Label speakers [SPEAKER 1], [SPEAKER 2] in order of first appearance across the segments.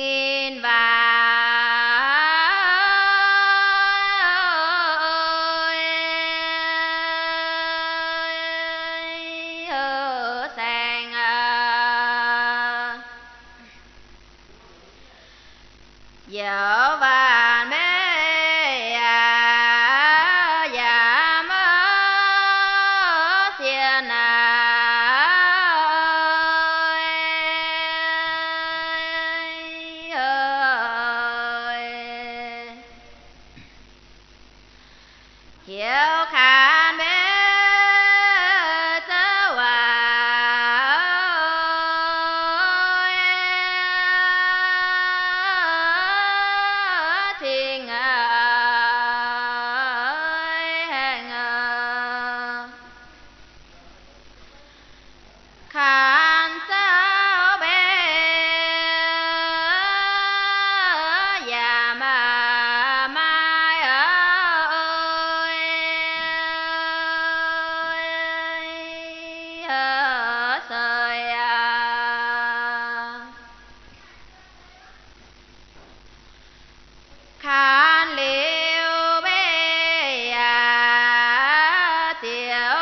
[SPEAKER 1] nghìn vàng sàng vợ và mẹ dạ mơ xiên hiểu khăn bé tớ thiên hẹn khăn sao bé già mà mai sơi khăn liêu bé tiểu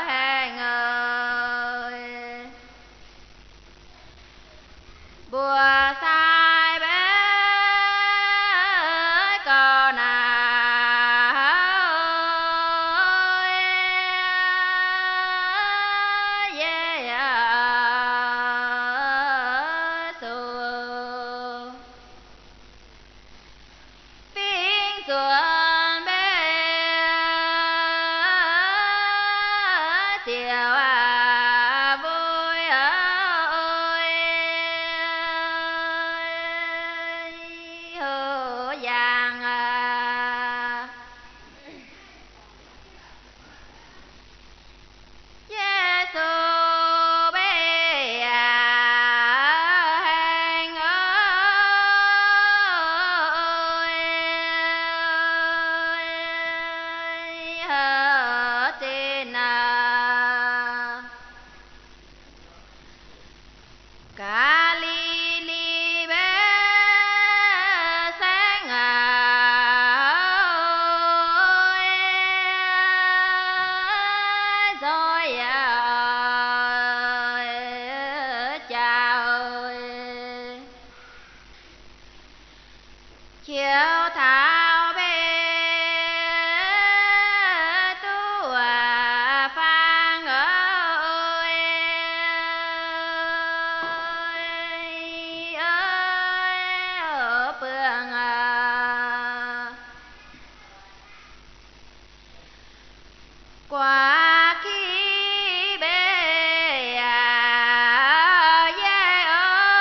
[SPEAKER 1] hẹn bùa sai bé con phiên xuân bé chiều vui hứa vàng Giê-xu bé hẹn hở tin ca li li bé sáng rồi chào chiều thảo bé tu phan ơi ở phương qua khi bé dê ơi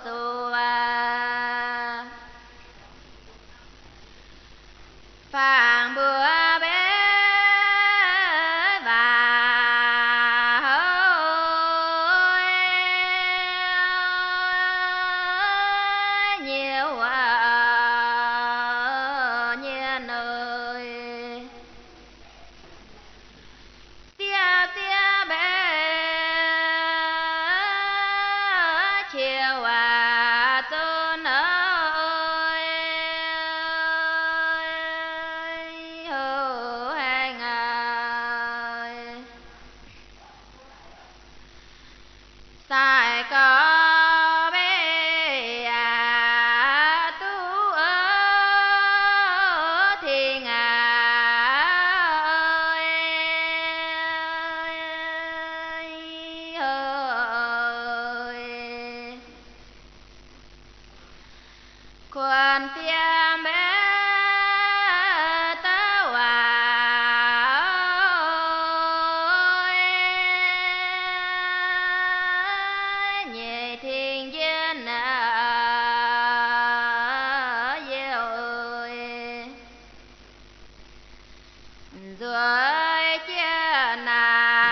[SPEAKER 1] xua phàng bữa bé và nhiều nhiên ơi tia tia bé chiều tôn ơi hữu hẹn sai có bé tu ở thiên ơi quan tiêm bé tao nhẹ thiên dân yêu ơi rồi chia nào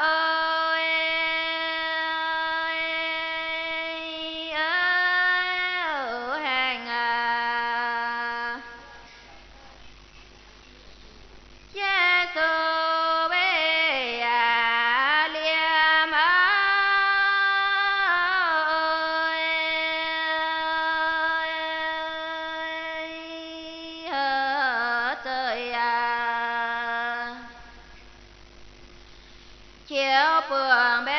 [SPEAKER 1] ơi phượng bé